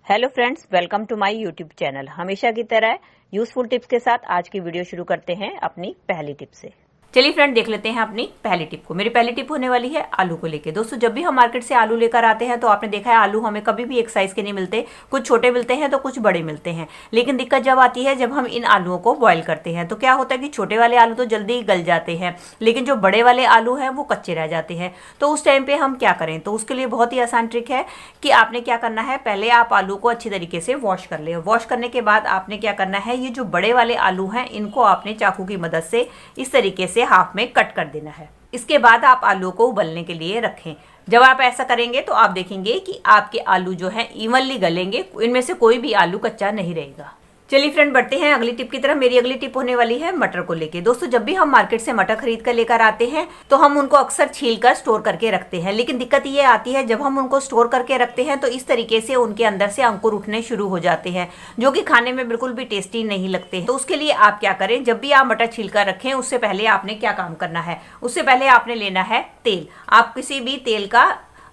Hello friends, welcome to my YouTube channel. हमेशा की तरह यूजफुल टिप्स के साथ आज की वीडियो शुरू करते हैं अपनी पहली टिप से। चलिए फ्रेंड, देख लेते हैं अपनी पहली टिप को। मेरी पहली टिप होने वाली है आलू को लेके। दोस्तों, जब भी हम मार्केट से आलू लेकर आते हैं तो आपने देखा है आलू हमें कभी भी एक साइज के नहीं मिलते। कुछ छोटे मिलते हैं तो कुछ बड़े मिलते हैं। लेकिन दिक्कत जब आती है जब हम इन आलूओं को बॉयल करते हैं तो क्या होता है कि छोटे वाले आलू तो जल्दी गल जाते हैं, लेकिन जो बड़े वाले आलू हैं वो कच्चे रह जाते हैं। तो उस टाइम पे हम क्या करें? तो उसके लिए बहुत ही आसान ट्रिक है कि आपने क्या करना है, पहले आप आलू को अच्छी तरीके से वॉश कर ले। वॉश करने के बाद आपने क्या करना है, ये जो बड़े वाले आलू हैं इनको आपने चाकू की मदद से इस तरीके से हाफ में कट कर देना है। इसके बाद आप आलू को उबलने के लिए रखें। जब आप ऐसा करेंगे तो आप देखेंगे कि आपके आलू जो है इवनली गलेंगे, इनमें से कोई भी आलू कच्चा नहीं रहेगा। चलिए फ्रेंड, बढ़ते हैं अगली टिप की तरफ। मेरी अगली टिप होने वाली है मटर को लेके। दोस्तों, जब भी हम मार्केट से मटर खरीद कर लेकर आते हैं तो हम उनको अक्सर छील कर स्टोर करके रखते हैं। लेकिन दिक्कत ये आती है जब हम उनको स्टोर करके रखते हैं तो इस तरीके से उनके अंदर से अंकुर उठने शुरू हो जाते हैं, जो कि खाने में बिल्कुल भी टेस्टी नहीं लगते। तो उसके लिए आप क्या करें, जब भी आप मटर छील कर रखें उससे पहले आपने क्या काम करना है, उससे पहले आपने लेना है तेल। आप किसी भी तेल का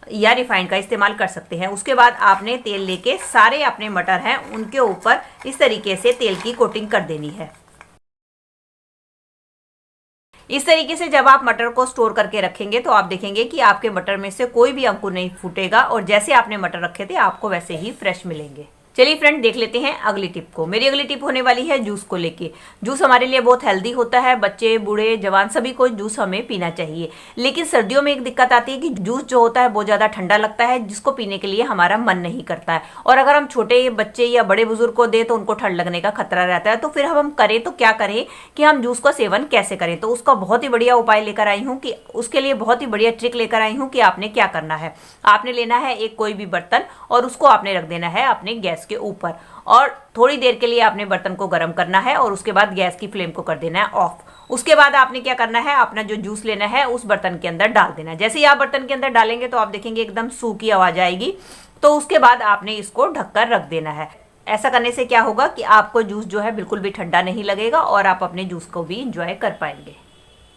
या रिफाइंड का इस्तेमाल कर सकते हैं। उसके बाद आपने तेल लेके सारे अपने मटर हैं उनके ऊपर इस तरीके से तेल की कोटिंग कर देनी है। इस तरीके से जब आप मटर को स्टोर करके रखेंगे तो आप देखेंगे कि आपके मटर में से कोई भी अंकुर नहीं फूटेगा और जैसे आपने मटर रखे थे आपको वैसे ही फ्रेश मिलेंगे। चलिए फ्रेंड, देख लेते हैं अगली टिप को। मेरी अगली टिप होने वाली है जूस को लेके। जूस हमारे लिए बहुत हेल्दी होता है। बच्चे, बूढ़े, जवान सभी को जूस हमें पीना चाहिए। लेकिन सर्दियों में एक दिक्कत आती है कि जूस जो होता है बहुत ज़्यादा ठंडा लगता है, जिसको पीने के लिए हमारा मन नहीं करता है। और अगर हम छोटे बच्चे या बड़े बुजुर्ग को दें तो उनको ठंड लगने का खतरा रहता है। तो फिर हम करें तो क्या करें कि हम जूस का सेवन कैसे करें? तो उसका बहुत ही बढ़िया उपाय लेकर आई हूँ कि उसके लिए बहुत ही बढ़िया ट्रिक लेकर आई हूँ कि आपने क्या करना है। आपने लेना है एक कोई भी बर्तन और उसको आपने रख देना है अपने गैस के ऊपर और थोड़ी देर के लिए आपने बर्तन को गर्म करना है और उसके बाद गैस की फ्लेम को कर देना है ऑफ। उसके बाद आपने क्या करना है, अपना जो जूस लेना है उस बर्तन के अंदर डाल देना है। जैसे ही आप बर्तन के अंदर डालेंगे तो आप देखेंगे एकदम सू की आवाज आएगी। तो उसके बाद आपने इसको ढककर रख देना है। ऐसा करने से क्या होगा कि आपको जूस जो है बिल्कुल भी ठंडा नहीं लगेगा और आप अपने जूस को भी इंजॉय कर पाएंगे।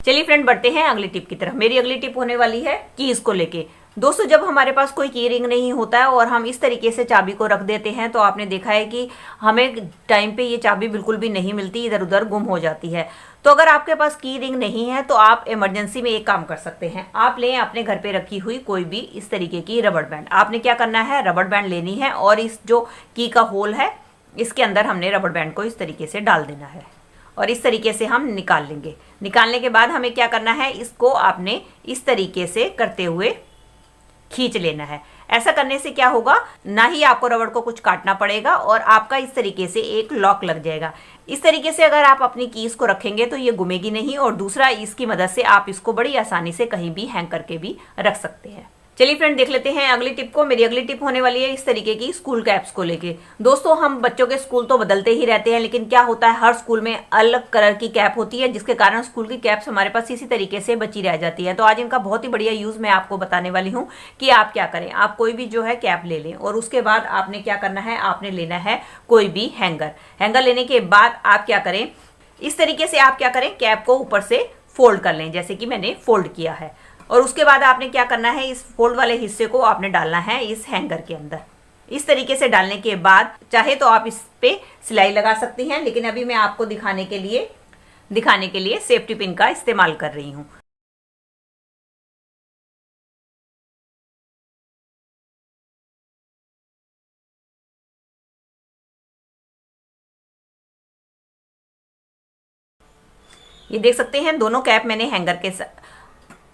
चलिए फ्रेंड, बढ़ते हैं अगली टिप की तरफ। मेरी अगली टिप होने वाली है कीज को लेके। दोस्तों, जब हमारे पास कोई की रिंग नहीं होता है और हम इस तरीके से चाबी को रख देते हैं तो आपने देखा है कि हमें टाइम पे ये चाबी बिल्कुल भी नहीं मिलती, इधर उधर गुम हो जाती है। तो अगर आपके पास की रिंग नहीं है तो आप इमरजेंसी में एक काम कर सकते हैं। आप लें अपने घर पे रखी हुई कोई भी इस तरीके की रबड़ बैंड। आपने क्या करना है, रबड़ बैंड लेनी है और इस जो की का होल है इसके अंदर हमने रबड़ बैंड को इस तरीके से डाल देना है और इस तरीके से हम निकाल लेंगे। निकालने के बाद हमें क्या करना है, इसको आपने इस तरीके से करते हुए खींच लेना है। ऐसा करने से क्या होगा, ना ही आपको रबड़ को कुछ काटना पड़ेगा और आपका इस तरीके से एक लॉक लग जाएगा। इस तरीके से अगर आप अपनी कीज को रखेंगे तो ये गुमेगी नहीं और दूसरा इसकी मदद से आप इसको बड़ी आसानी से कहीं भी हैंग करके भी रख सकते हैं। चलिए फ्रेंड, देख लेते हैं अगली टिप को। मेरी अगली टिप होने वाली है इस तरीके की स्कूल कैप्स को लेके। दोस्तों, हम बच्चों के स्कूल तो बदलते ही रहते हैं, लेकिन क्या होता है हर स्कूल में अलग कलर की कैप होती है, जिसके कारण स्कूल की कैप्स हमारे पास इसी तरीके से बची रह जाती है। तो आज इनका बहुत ही बढ़िया यूज मैं आपको बताने वाली हूँ कि आप क्या करें। आप कोई भी जो है कैप ले लें और उसके बाद आपने क्या करना है, आपने लेना है कोई भी हैंगर। हैंगर लेने के बाद आप क्या करें, इस तरीके से आप क्या करें, कैप को ऊपर से फोल्ड कर लें जैसे कि मैंने फोल्ड किया है। और उसके बाद आपने क्या करना है, इस फोल्ड वाले हिस्से को आपने डालना है इस हैंगर के अंदर। इस तरीके से डालने के बाद चाहे तो आप इस पे सिलाई लगा सकती हैं, लेकिन अभी मैं आपको दिखाने के लिए सेफ्टी पिन का इस्तेमाल कर रही हूँ। ये देख सकते हैं दोनों कैप मैंने हैंगर के साथ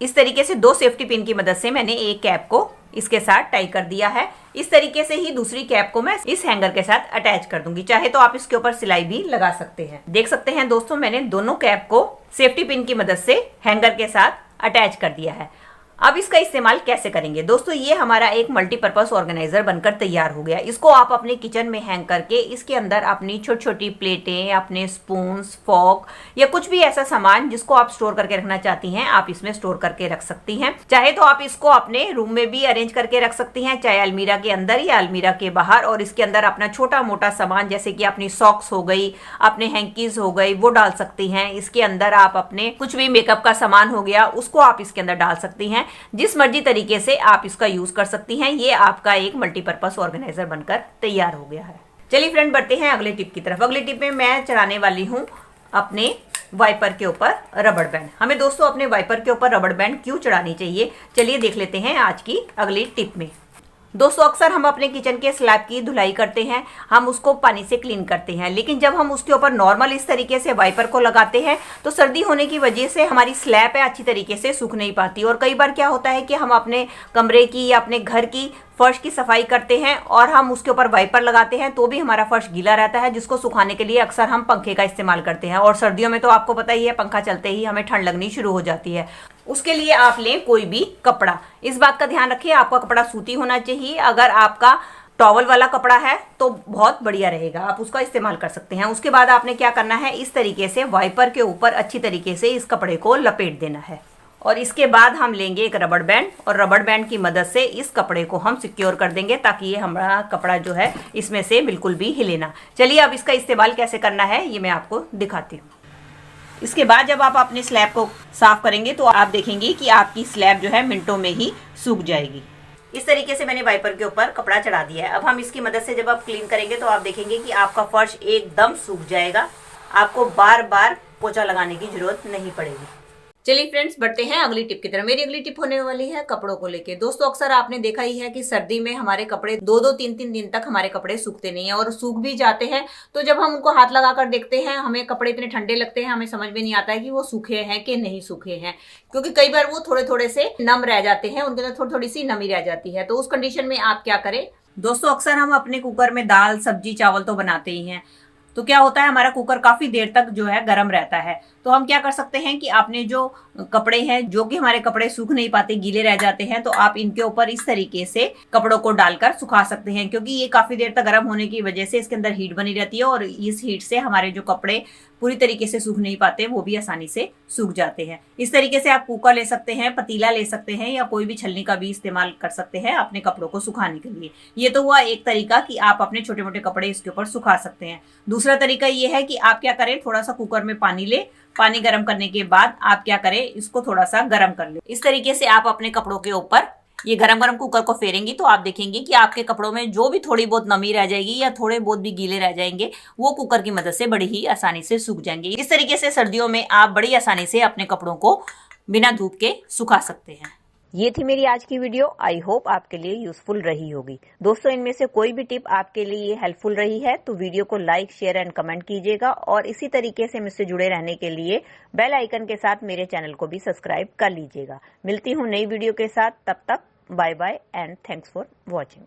इस तरीके से दो सेफ्टी पिन की मदद से मैंने एक कैप को इसके साथ टाई कर दिया है। इस तरीके से ही दूसरी कैप को मैं इस हैंगर के साथ अटैच कर दूंगी। चाहे तो आप इसके ऊपर सिलाई भी लगा सकते हैं। देख सकते हैं दोस्तों, मैंने दोनों कैप को सेफ्टी पिन की मदद से हैंगर के साथ अटैच कर दिया है। अब इसका इस्तेमाल कैसे करेंगे? दोस्तों, ये हमारा एक मल्टीपर्पज ऑर्गेनाइजर बनकर तैयार हो गया। इसको आप अपने किचन में हैंग करके इसके अंदर अपनी छोटी छोटी प्लेटें, अपने स्पून्स, फॉर्क या कुछ भी ऐसा सामान जिसको आप स्टोर करके रखना चाहती हैं आप इसमें स्टोर करके रख सकती हैं। चाहे तो आप इसको अपने रूम में भी अरेंज करके रख सकती हैं, चाहे अलमीरा के अंदर या अलमीरा के बाहर, और इसके अंदर अपना छोटा मोटा सामान जैसे कि अपनी सॉक्स हो गई, अपने हैंकीज हो गई, वो डाल सकती हैं। इसके अंदर आप अपने कुछ भी मेकअप का सामान हो गया उसको आप इसके अंदर डाल सकती हैं। जिस मर्जी तरीके से आप इसका यूज कर सकती हैं। ये आपका एक मल्टीपर्पज ऑर्गेनाइजर बनकर तैयार हो गया है। चलिए फ्रेंड, बढ़ते हैं अगले टिप की तरफ। अगले टिप में मैं चढ़ाने वाली हूँ अपने वाइपर के ऊपर रबड़ बैंड। हमें दोस्तों अपने वाइपर के ऊपर रबड़ बैंड क्यों चढ़ानी चाहिए, चलिए देख लेते हैं आज की अगली टिप में। दोस्तों, अक्सर हम अपने किचन के स्लैब की धुलाई करते हैं, हम उसको पानी से क्लीन करते हैं, लेकिन जब हम उसके ऊपर नॉर्मल इस तरीके से वाइपर को लगाते हैं तो सर्दी होने की वजह से हमारी स्लैब है अच्छी तरीके से सूख नहीं पाती। और कई बार क्या होता है कि हम अपने कमरे की या अपने घर की फर्श की सफाई करते हैं और हम उसके ऊपर वाइपर लगाते हैं तो भी हमारा फर्श गीला रहता है, जिसको सुखाने के लिए अक्सर हम पंखे का इस्तेमाल करते हैं। और सर्दियों में तो आपको पता ही है, पंखा चलते ही हमें ठंड लगनी शुरू हो जाती है। उसके लिए आप लें कोई भी कपड़ा। इस बात का ध्यान रखिए, आपका कपड़ा सूती होना चाहिए। अगर आपका टॉवल वाला कपड़ा है तो बहुत बढ़िया रहेगा, आप उसका इस्तेमाल कर सकते हैं। उसके बाद आपने क्या करना है, इस तरीके से वाइपर के ऊपर अच्छी तरीके से इस कपड़े को लपेट देना है। और इसके बाद हम लेंगे एक रबड़ बैंड और रबड़ बैंड की मदद से इस कपड़े को हम सिक्योर कर देंगे ताकि ये हमारा कपड़ा जो है इसमें से बिल्कुल भी हिले ना। चलिए अब इसका इस्तेमाल कैसे करना है ये मैं आपको दिखाती हूँ। इसके बाद जब आप अपनी स्लैब को साफ करेंगे तो आप देखेंगे कि आपकी स्लैब जो है मिनटों में ही सूख जाएगी। इस तरीके से मैंने वाइपर के ऊपर कपड़ा चढ़ा दिया है। अब हम इसकी मदद से जब आप क्लीन करेंगे तो आप देखेंगे कि आपका फर्श एकदम सूख जाएगा, आपको बार बार पोछा लगाने की जरूरत नहीं पड़ेगी। चलिए फ्रेंड्स, बढ़ते हैं अगली टिप की तरफ। मेरी अगली टिप होने वाली है कपड़ों को लेके। दोस्तों, अक्सर आपने देखा ही है कि सर्दी में हमारे कपड़े 2-2, 3-3 दिन तक हमारे कपड़े सूखते नहीं है और सूख भी जाते हैं। तो जब हम उनको हाथ लगाकर देखते हैं, हमें कपड़े इतने ठंडे लगते हैं, हमें समझ में नहीं आता है कि वो सूखे हैं कि नहीं सूखे हैं, क्योंकि कई बार वो थोड़े थोड़े से नम रह जाते हैं, उनके अंदर थोड़ी थोड़ी सी नमी रह जाती है। तो उस कंडीशन में आप क्या करें दोस्तों, अक्सर हम अपने कुकर में दाल, सब्जी, चावल तो बनाते ही हैं, तो क्या होता है हमारा कुकर काफी देर तक जो है गर्म रहता है। तो हम क्या कर सकते हैं कि आपने जो कपड़े हैं, जो कि हमारे कपड़े सूख नहीं पाते, गीले रह जाते हैं, तो आप इनके ऊपर इस तरीके से कपड़ों को डालकर सुखा सकते हैं, क्योंकि ये काफी देर तक गर्म होने की वजह से इसके अंदर हीट बनी रहती है और इस हीट से हमारे जो कपड़े पूरी तरीके से सूख नहीं पाते वो भी आसानी से सूख जाते हैं। इस तरीके से आप कुकर ले सकते हैं, पतीला ले सकते हैं या कोई भी छलनी का भी इस्तेमाल कर सकते हैं अपने कपड़ों को सुखाने के लिए। ये तो हुआ एक तरीका कि आप अपने छोटे मोटे कपड़े इसके ऊपर सुखा सकते हैं। दूसरा तरीका ये है कि आप क्या करें, थोड़ा सा कुकर में पानी ले, पानी गर्म करने के बाद आप क्या करें, इसको थोड़ा सा गर्म कर ले। इस तरीके से आप अपने कपड़ों के ऊपर ये गरम गरम कुकर को फेरेंगी तो आप देखेंगे कि आपके कपड़ों में जो भी थोड़ी बहुत नमी रह जाएगी या थोड़े बहुत भी गीले रह जाएंगे वो कुकर की मदद से बड़ी ही आसानी से सूख जाएंगे। इस तरीके से सर्दियों में आप बड़ी आसानी से अपने कपड़ों को बिना धूप के सुखा सकते हैं। ये थी मेरी आज की वीडियो। आई होप आपके लिए यूजफुल रही होगी। दोस्तों, इनमें से कोई भी टिप आपके लिए हेल्पफुल रही है तो वीडियो को लाइक, शेयर एंड कमेंट कीजिएगा और इसी तरीके से मुझसे जुड़े रहने के लिए बेल आइकन के साथ मेरे चैनल को भी सब्सक्राइब कर लीजिएगा। मिलती हूँ नई वीडियो के साथ, तब तक bye bye and thanks for watching.